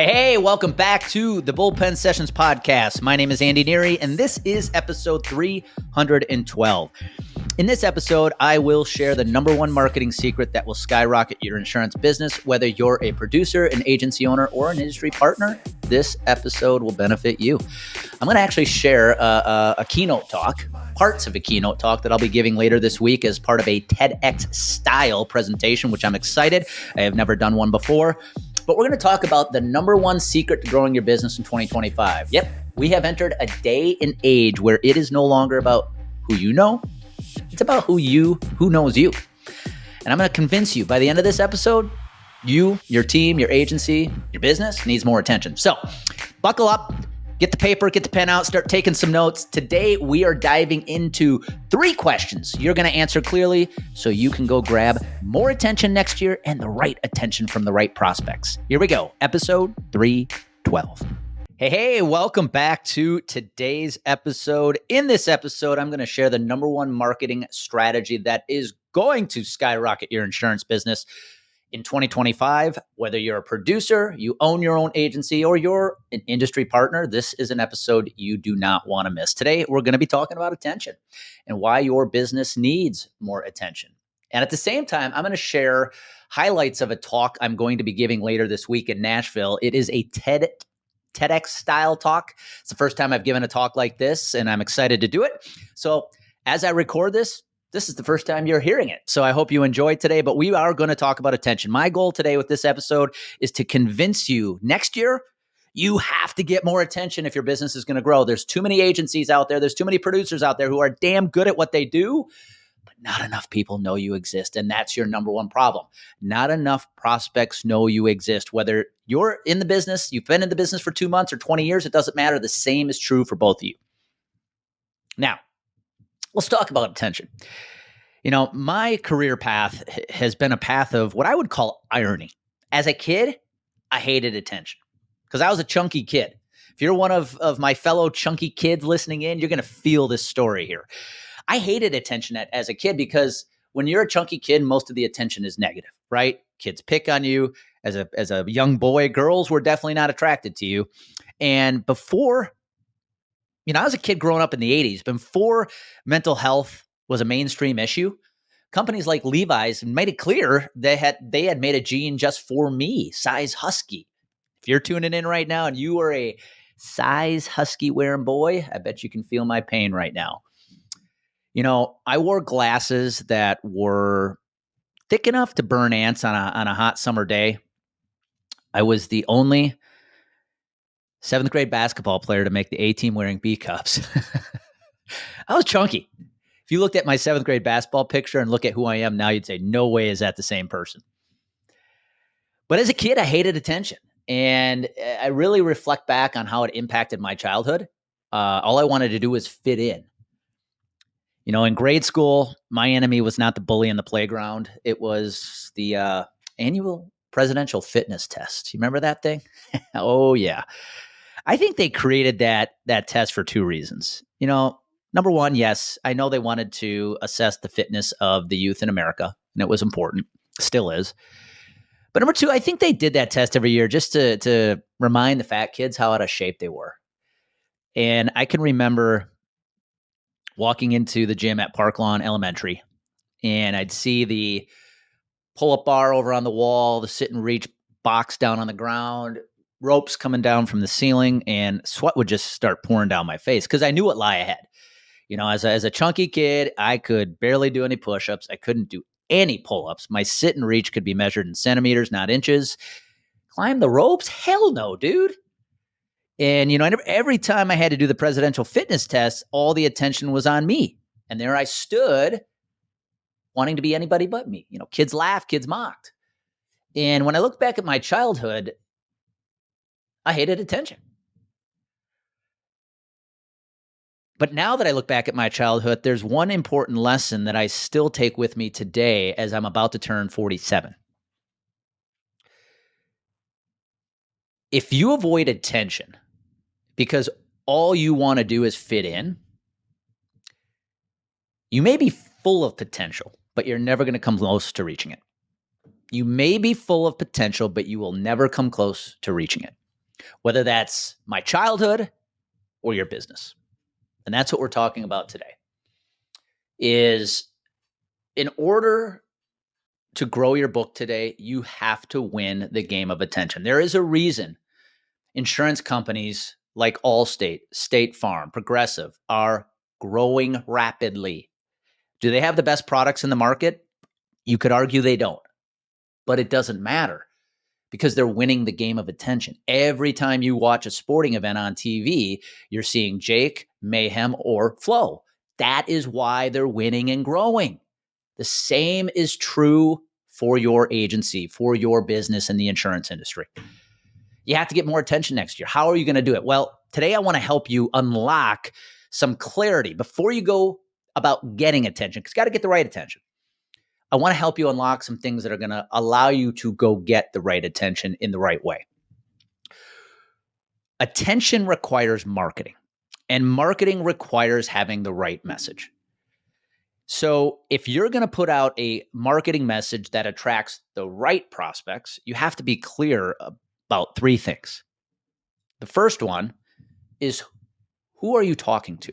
Hey, welcome back to the Bullpen Sessions podcast. My name is Andy NEARY, and this is episode 312. In this episode, I will share the number one marketing secret that will skyrocket your insurance business. Whether you're a producer, an agency owner, or an industry partner, this episode will benefit you. I'm going to actually share a keynote talk, parts of a keynote talk that I'll be giving later this week as part of a TEDx style presentation, which I'm excited. I have never done one before. But we're going to talk about the number one secret to growing your business in 2025. Yep, we have entered a day and age where it is no longer about who you know. It's about who knows you. And I'm going to convince you by the end of this episode, you, your team, your agency, your business needs more attention. So buckle up, get the paper, get the pen out, start taking some notes. Today, we are diving into 3 questions you're going to answer clearly so you can go grab more attention next year and the right attention from the right prospects. Here we go. Episode 312. Hey, welcome back to today's episode. In this episode, I'm going to share the number one marketing strategy that is going to skyrocket your insurance business in 2025. Whether you're a producer, you own your own agency, or you're an industry partner, this is an episode you do not want to miss. Today, we're going to be talking about attention and why your business needs more attention. And at the same time, I'm going to share highlights of a talk I'm going to be giving later this week in Nashville. It is a TEDx style talk. It's the first time I've given a talk like this, and I'm excited to do it. So as I record this is the first time you're hearing it. So I hope you enjoyed today, but we are going to talk about attention. My goal today with this episode is to convince you next year, you have to get more attention if your business is going to grow. There's too many agencies out there. There's too many producers out there who are damn good at what they do, but not enough people know you exist. And that's your number one problem. Not enough prospects know you exist. Whether you're in the business, you've been in the business for 2 months or 20 years, it doesn't matter. The same is true for both of you. Now, let's talk about attention. You know, my career path has been a path of what I would call irony. As a kid, I hated attention because I was a chunky kid. If you're one of my fellow chunky kids listening in, you're going to feel this story here. I hated attention as a kid because when you're a chunky kid, most of the attention is negative, right? Kids pick on you. As a young boy, girls were definitely not attracted to you. And before, I was a kid growing up in the 80s. Before mental health was a mainstream issue, companies like Levi's made it clear they had made a jean just for me, size husky. If you're tuning in right now and you are a size husky wearing boy, I bet you can feel my pain right now. I wore glasses that were thick enough to burn ants on a hot summer day. I was the only 7th grade basketball player to make the A team wearing B cups. I was chunky. If you looked at my 7th grade basketball picture and look at who I am now, you'd say, no way is that the same person. But as a kid, I hated attention. And I really reflect back on how it impacted my childhood. All I wanted to do was fit in. In grade school, my enemy was not the bully in the playground. It was the annual presidential fitness test. You remember that thing? Oh, yeah. I think they created that test for 2 reasons. Number one, yes, I know they wanted to assess the fitness of the youth in America, and it was important, still is. But number 2, I think they did that test every year just to remind the fat kids how out of shape they were. And I can remember walking into the gym at Park Lawn Elementary, and I'd see the pull-up bar over on the wall, the sit and reach box down on the ground, ropes coming down from the ceiling, and sweat would just start pouring down my face because I knew what lie ahead. As a chunky kid, I could barely do any push-ups. I couldn't do any pull-ups. My sit and reach could be measured in centimeters, not inches. Climb the ropes? Hell no, dude. And, every time I had to do the presidential fitness test, all the attention was on me. And there I stood wanting to be anybody but me. Kids laughed, kids mocked. And when I look back at my childhood, I hated attention. But now that I look back at my childhood, there's one important lesson that I still take with me today as I'm about to turn 47. If you avoid attention because all you want to do is fit in, you may be full of potential, but you're never going to come close to reaching it. You may be full of potential, but you will never come close to reaching it. whether that's my childhood or your business. And that's what we're talking about today. Is in order to grow your book today, you have to win the game of attention. There is a reason insurance companies like Allstate, State Farm, Progressive are growing rapidly. Do they have the best products in the market? You could argue they don't, but it doesn't matter because they're winning the game of attention. Every time you watch a sporting event on TV, you're seeing Jake, Mayhem, or Flo. That is why they're winning and growing. The same is true for your agency, for your business in the insurance industry. You have to get more attention next year. How are you going to do it? Well, today I want to help you unlock some clarity before you go about getting attention, because you got to get the right attention. I want to help you unlock some things that are going to allow you to go get the right attention in the right way. Attention requires marketing, and marketing requires having the right message. So if you're going to put out a marketing message that attracts the right prospects, you have to be clear about three things. The first one is, who are you talking to?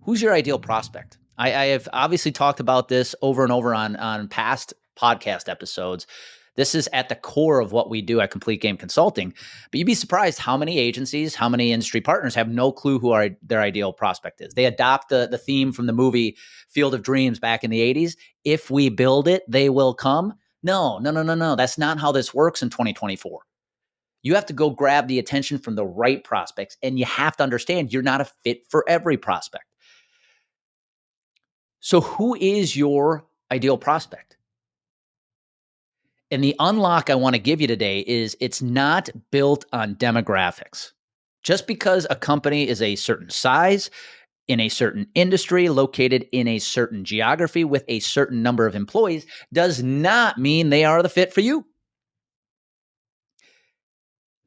Who's your ideal prospect? I have obviously talked about this over and over on past podcast episodes. This is at the core of what we do at Complete Game Consulting. But you'd be surprised how many agencies, how many industry partners have no clue who their ideal prospect is. They adopt the theme from the movie Field of Dreams back in the 80s. If we build it, they will come. No. That's not how this works in 2024. You have to go grab the attention from the right prospects, and you have to understand you're not a fit for every prospect. So who is your ideal prospect? And the unlock I want to give you today is it's not built on demographics. Just because a company is a certain size, in a certain industry, located in a certain geography with a certain number of employees, does not mean they are the fit for you.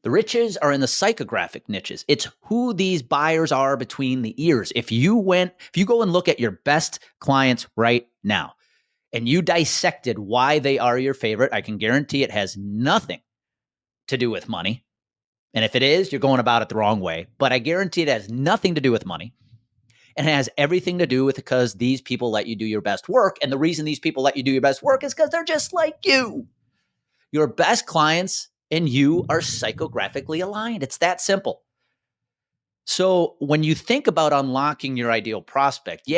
The riches are in the psychographic niches. It's who these buyers are between the ears. If you go and look at your best clients right now and you dissected why they are your favorite, I can guarantee it has nothing to do with money. And if it is, you're going about it the wrong way. But I guarantee it has nothing to do with money. And it has everything to do with because these people let you do your best work. And the reason these people let you do your best work is because they're just like you. Your best clients and you are psychographically aligned. It's that simple. So when you think about unlocking your ideal prospect,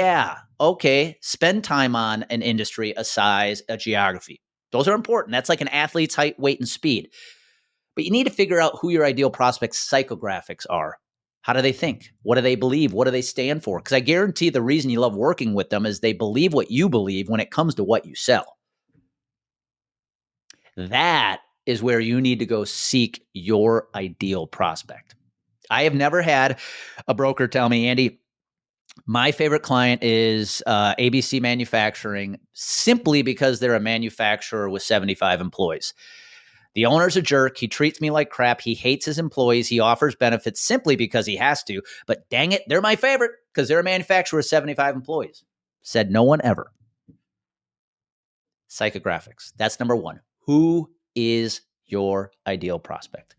spend time on an industry, a size, a geography. Those are important. That's like an athlete's height, weight, and speed. But you need to figure out who your ideal prospect's psychographics are. How do they think? What do they believe? What do they stand for? Because I guarantee the reason you love working with them is they believe what you believe when it comes to what you sell. That is where you need to go seek your ideal prospect. I have never had a broker tell me, Andy, my favorite client is ABC Manufacturing simply because they're a manufacturer with 75 employees. The owner's a jerk. He treats me like crap. He hates his employees. He offers benefits simply because he has to. But dang it, they're my favorite because they're a manufacturer with 75 employees. Said no one ever. Psychographics. That's number one. Who is your ideal prospect?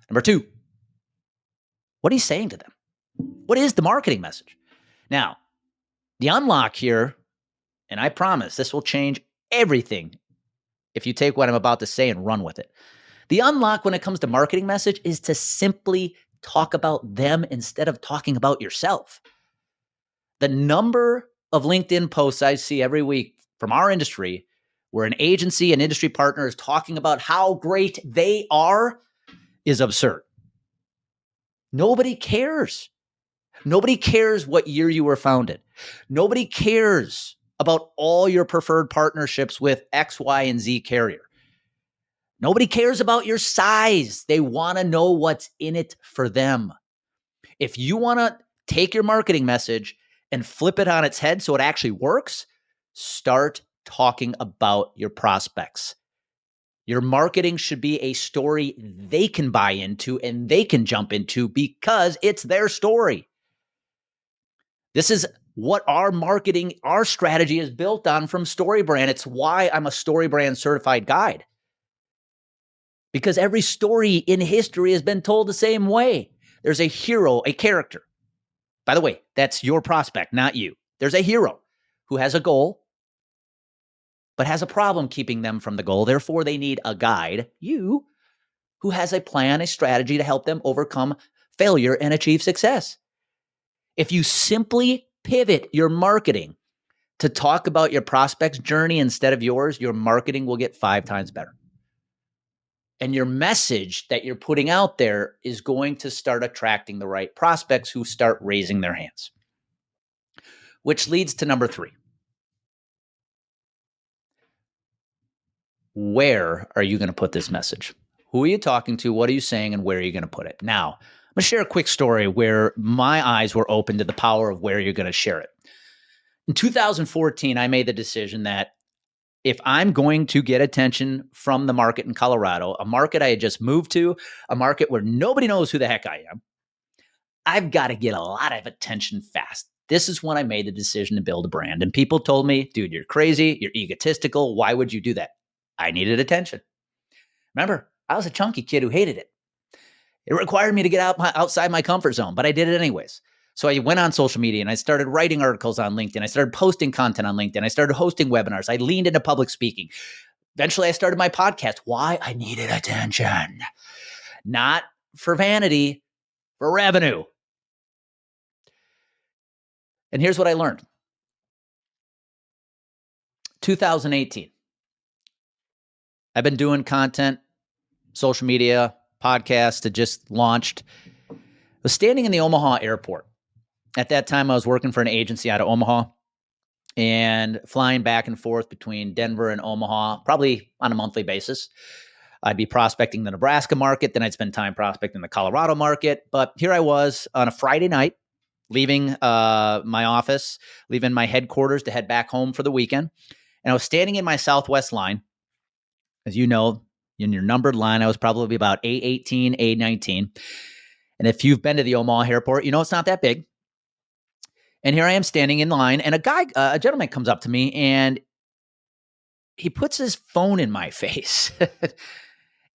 Number two, what are you saying to them? What is the marketing message? Now, the unlock here, and I promise this will change everything if you take what I'm about to say and run with it. The unlock when it comes to marketing message is to simply talk about them instead of talking about yourself. The number of LinkedIn posts I see every week from our industry where an agency, an industry partner is talking about how great they are is absurd. Nobody cares. Nobody cares what year you were founded. Nobody cares about all your preferred partnerships with X, Y, and Z carrier. Nobody cares about your size. They want to know what's in it for them. If you want to take your marketing message and flip it on its head so it actually works, start talking about your prospects. Your marketing should be a story they can buy into and they can jump into because it's their story. This is what our marketing, our strategy is built on from StoryBrand. It's why I'm a StoryBrand certified guide. because every story in history has been told the same way. There's a hero, a character. By the way, that's your prospect, not you. There's a hero who has a goal, but has a problem keeping them from the goal. Therefore, they need a guide, you, who has a plan, a strategy to help them overcome failure and achieve success. If you simply pivot your marketing to talk about your prospect's journey instead of yours, your marketing will get 5 times better. And your message that you're putting out there is going to start attracting the right prospects who start raising their hands. Which leads to number 3. Where are you going to put this message? Who are you talking to? What are you saying? And where are you going to put it? Now, I'm going to share a quick story where my eyes were open to the power of where you're going to share it. In 2014, I made the decision that if I'm going to get attention from the market in Colorado, a market I had just moved to, a market where nobody knows who the heck I am, I've got to get a lot of attention fast. This is when I made the decision to build a brand. And people told me, dude, you're crazy. You're egotistical. Why would you do that? I needed attention. Remember, I was a chunky kid who hated it. It required me to get outside my comfort zone, but I did it anyways. So I went on social media and I started writing articles on LinkedIn. I started posting content on LinkedIn. I started hosting webinars. I leaned into public speaking. Eventually, I started my podcast. Why? I needed attention. Not for vanity, for revenue. And here's what I learned. 2018. I've been doing content, social media, podcasts that just launched. I was standing in the Omaha airport. At that time, I was working for an agency out of Omaha and flying back and forth between Denver and Omaha, probably on a monthly basis. I'd be prospecting the Nebraska market, then I'd spend time prospecting the Colorado market. But here I was on a Friday night, leaving my office, leaving my headquarters to head back home for the weekend. And I was standing in my Southwest line. As you know, in your numbered line, I was probably about A18, A19. And if you've been to the Omaha airport, you know it's not that big. And here I am standing in line, and a gentleman comes up to me, and he puts his phone in my face.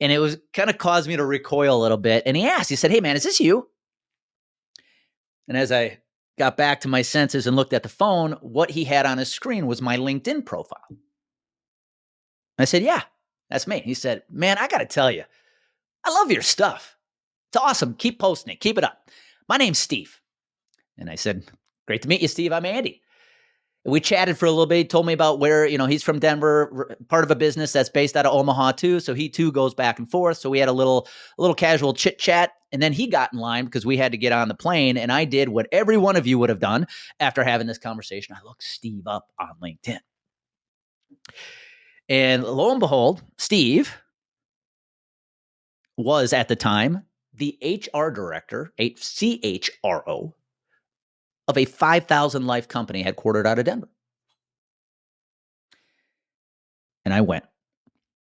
And it was kind of caused me to recoil a little bit. And he said, "Hey man, is this you?" And as I got back to my senses and looked at the phone, what he had on his screen was my LinkedIn profile. I said, "Yeah, that's me." He said, "Man, I got to tell you, I love your stuff. It's awesome. Keep posting it. Keep it up. My name's Steve." And I said, "Great to meet you, Steve. I'm Andy." We chatted for a little bit. He told me about where, he's from Denver, part of a business that's based out of Omaha too. So he too goes back and forth. So we had a little casual chit chat. And then he got in line because we had to get on the plane. And I did what every one of you would have done after having this conversation. I looked Steve up on LinkedIn. And lo and behold, Steve was at the time the HR director, CHRO, of a 5,000 life company headquartered out of Denver. And I went,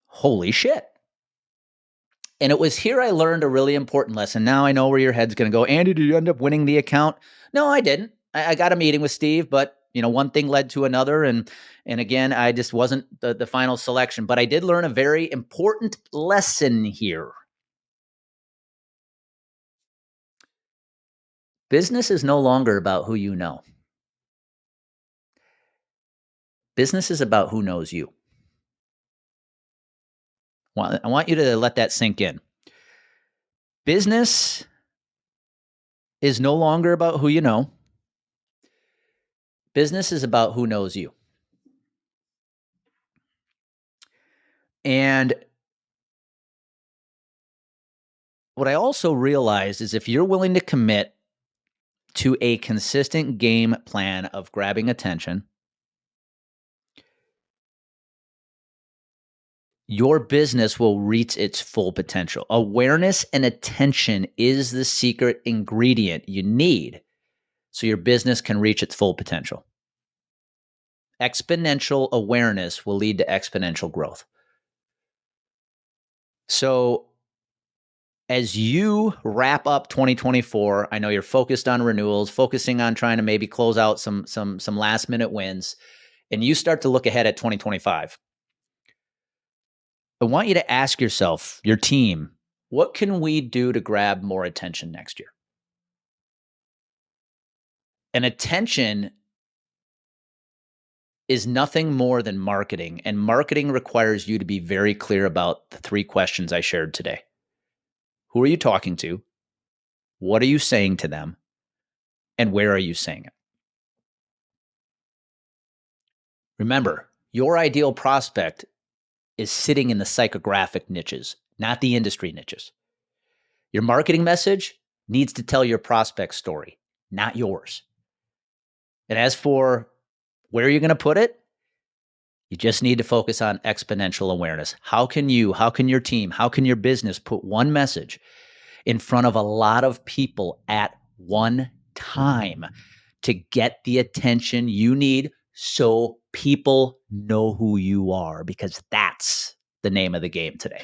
holy shit. And it was here I learned a really important lesson. Now I know where your head's going to go. Andy, did you end up winning the account? No, I didn't. I got a meeting with Steve, but one thing led to another. And again, I just wasn't the final selection. But I did learn a very important lesson here. Business is no longer about who you know. Business is about who knows you. I want you to let that sink in. Business is no longer about who you know. Business is about who knows you. And what I also realized is if you're willing to commit to a consistent game plan of grabbing attention, your business will reach its full potential. Awareness and attention is the secret ingredient you need so your business can reach its full potential. Exponential awareness will lead to exponential growth. So as you wrap up 2024, I know you're focused on renewals, focusing on trying to maybe close out some last minute wins, and you start to look ahead at 2025. I want you to ask yourself, your team, what can we do to grab more attention next year? And attention is nothing more than marketing. And marketing requires you to be very clear about the 3 questions I shared today. Who are you talking to? What are you saying to them? And where are you saying it? Remember, your ideal prospect is sitting in the psychographic niches, not the industry niches. Your marketing message needs to tell your prospect story, not yours. And as for where you're going to put it, you just need to focus on exponential awareness. How can your team, how can your business put one message in front of a lot of people at one time to get the attention you need so people know who you are? Because that's the name of the game today.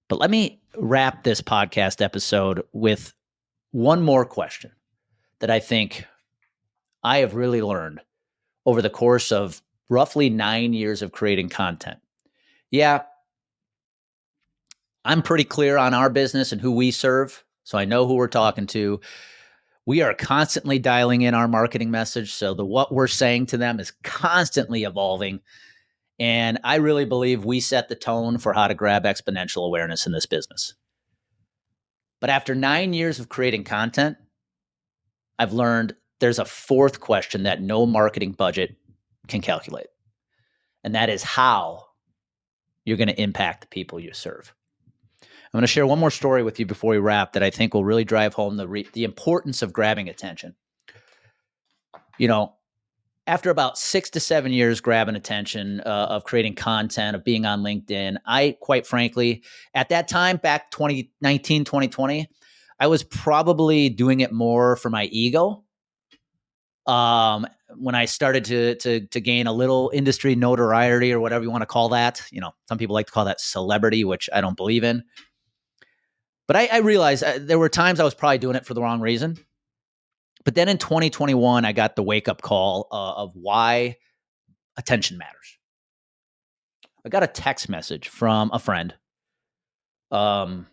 But let me wrap this podcast episode with one more question that I think I have really learned over the course of roughly 9 years of creating content. Yeah, I'm pretty clear on our business and who we serve, so I know who we're talking to. We are constantly dialing in our marketing message, so what we're saying to them is constantly evolving. And I really believe we set the tone for how to grab exponential awareness in this business. But after 9 years of creating content, I've learned there's a fourth question that no marketing budget can calculate. And that is how you're going to impact the people you serve. I'm going to share one more story with you before we wrap that I think will really drive home the importance of grabbing attention. You know, after about 6 to 7 years grabbing attention, of creating content, of being on LinkedIn, I, quite frankly, at that time, back 2019, 2020, I was probably doing it more for my ego. When I started to gain a little industry notoriety, or whatever you want to call that, some people like to call that celebrity, which I don't believe in. But I realized there were times I was probably doing it for the wrong reason. But then in 2021, I got the wake up call of why attention matters. I got a text message from a friend, and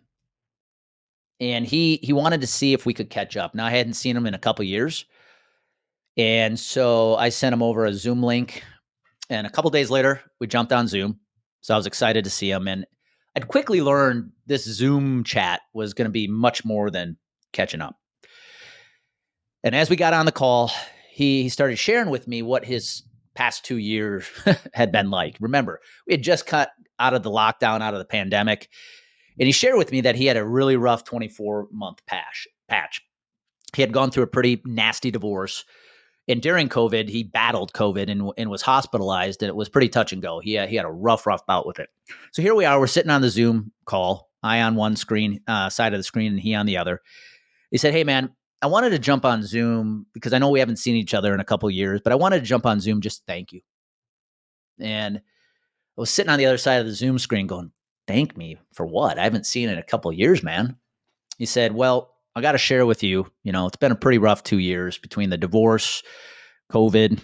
he wanted to see if we could catch up. Now, I hadn't seen him in a couple years, and so I sent him over a Zoom link. And a couple days later, we jumped on Zoom. So I was excited to see him, and I'd quickly learned this Zoom chat was going to be much more than catching up. And as we got on the call, he started sharing with me what his past 2 years had been like. Remember, we had just cut out of the lockdown, out of the pandemic. And he shared with me that he had a really rough 24-month patch. He had gone through a pretty nasty divorce. And during COVID, he battled COVID and was hospitalized, and it was pretty touch and go. He had a rough bout with it. So here we are. We're sitting on the Zoom call, I on one screen, side of the screen, and he on the other. He said, "Hey, man, I wanted to jump on Zoom because I know we haven't seen each other in a couple of years, but I wanted to jump on Zoom just to thank you." And I was sitting on the other side of the Zoom screen going, "Thank me for what? I haven't seen it in a couple of years, man." He said, "Well, I got to share with you, it's been a pretty rough 2 years between the divorce, COVID.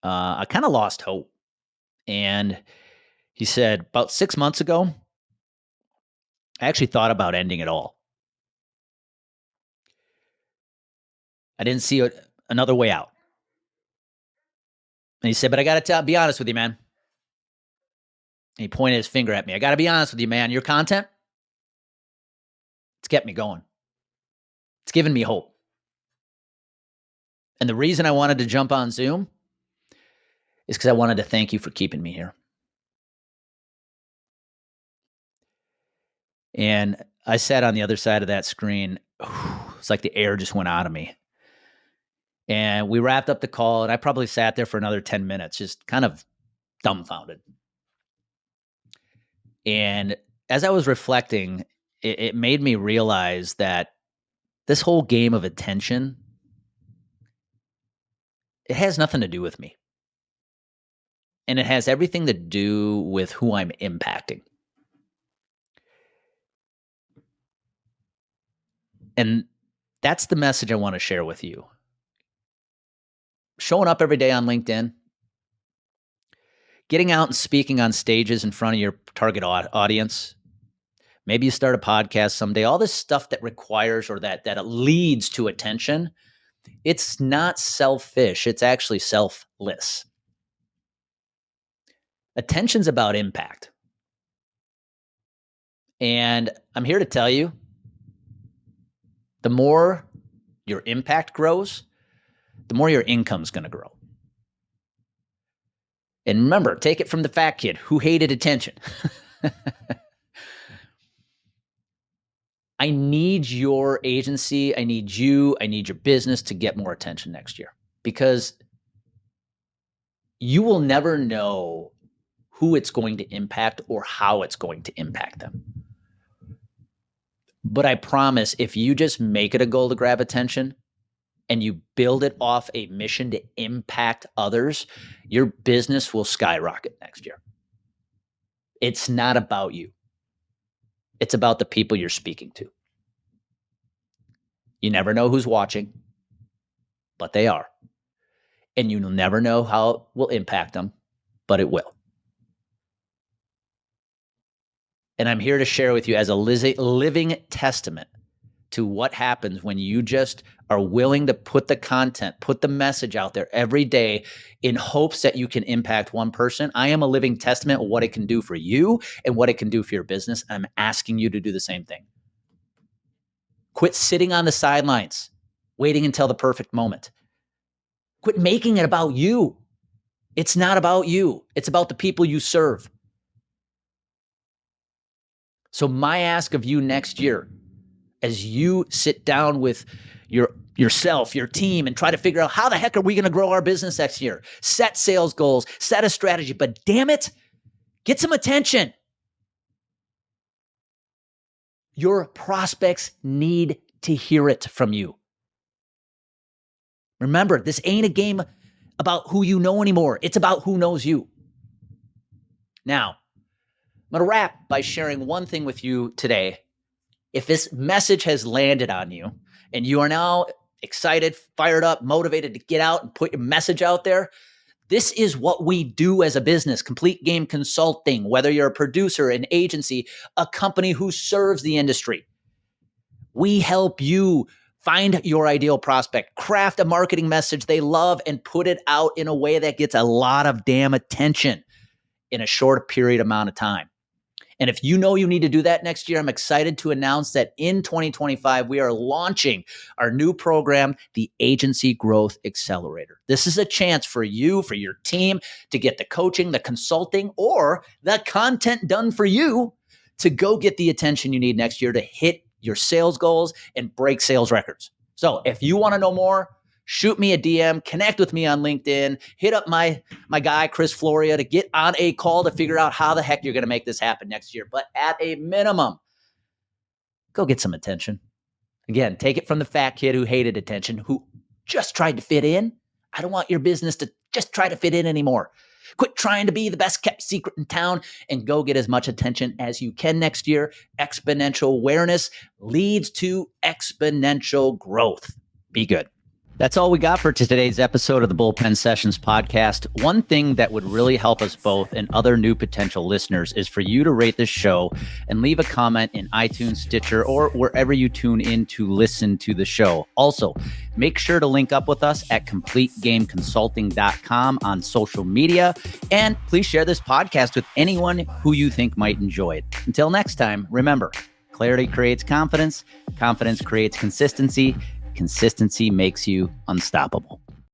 I kind of lost hope." And he said, "About 6 months ago, I actually thought about ending it all. I didn't see another way out." And he said, "But I got to be honest with you, man." And he pointed his finger at me. "I got to be honest with you, man. Your content, it's kept me going. It's given me hope. And the reason I wanted to jump on Zoom is because I wanted to thank you for keeping me here." And I sat on the other side of that screen. It's like the air just went out of me. And we wrapped up the call, and I probably sat there for another 10 minutes, just kind of dumbfounded. And as I was reflecting, it made me realize that this whole game of attention, it has nothing to do with me. And it has everything to do with who I'm impacting. And that's the message I want to share with you. Showing up every day on LinkedIn, Getting out and speaking on stages in front of your target audience. Maybe you start a podcast someday. All this stuff that requires or that leads to attention, it's not selfish. It's actually selfless. Attention's about impact. And I'm here to tell you, the more your impact grows, the more your income's going to grow. And remember, take it from the fat kid who hated attention. I need your agency, I need you, I need your business to get more attention next year, because you will never know who it's going to impact or how it's going to impact them. But I promise, if you just make it a goal to grab attention and you build it off a mission to impact others, your business will skyrocket next year. It's not about you. It's about the people you're speaking to. You never know who's watching, but they are. And you'll never know how it will impact them, but it will. And I'm here to share with you as a living testament to what happens when you just are willing to put the content, put the message out there every day in hopes that you can impact one person. I am a living testament of what it can do for you and what it can do for your business. I'm asking you to do the same thing. Quit sitting on the sidelines, waiting until the perfect moment. Quit making it about you. It's not about you. It's about the people you serve. So my ask of you next year, as you sit down with yourself, your team, and try to figure out how the heck are we going to grow our business next year? Set sales goals, set a strategy, but damn it, get some attention. Your prospects need to hear it from you. Remember, this ain't a game about who you know anymore. It's about who knows you. Now, I'm going to wrap by sharing one thing with you today. If this message has landed on you and you are now excited, fired up, motivated to get out and put your message out there, this is what we do as a business, Complete Game Consulting, whether you're a producer, an agency, a company who serves the industry. We help you find your ideal prospect, craft a marketing message they love, and put it out in a way that gets a lot of damn attention in a short period amount of time. And if you know you need to do that next year, I'm excited to announce that in 2025, we are launching our new program, the Agency Growth Accelerator. This is a chance for you, for your team, to get the coaching, the consulting, or the content done for you to go get the attention you need next year to hit your sales goals and break sales records. So if you want to know more, shoot me a DM, connect with me on LinkedIn, hit up my guy, Chris Floria, to get on a call to figure out how the heck you're going to make this happen next year. But at a minimum, go get some attention. Again, take it from the fat kid who hated attention, who just tried to fit in. I don't want your business to just try to fit in anymore. Quit trying to be the best kept secret in town and go get as much attention as you can next year. Exponential awareness leads to exponential growth. Be good. That's all we got for today's episode of the Bullpen Sessions podcast. One thing that would really help us both and other new potential listeners is for you to rate this show and leave a comment in iTunes, Stitcher, or wherever you tune in to listen to the show. Also, make sure to link up with us at CompleteGameConsulting.com on social media. And please share this podcast with anyone who you think might enjoy it. Until next time, remember, clarity creates confidence. Confidence creates consistency. Consistency makes you unstoppable.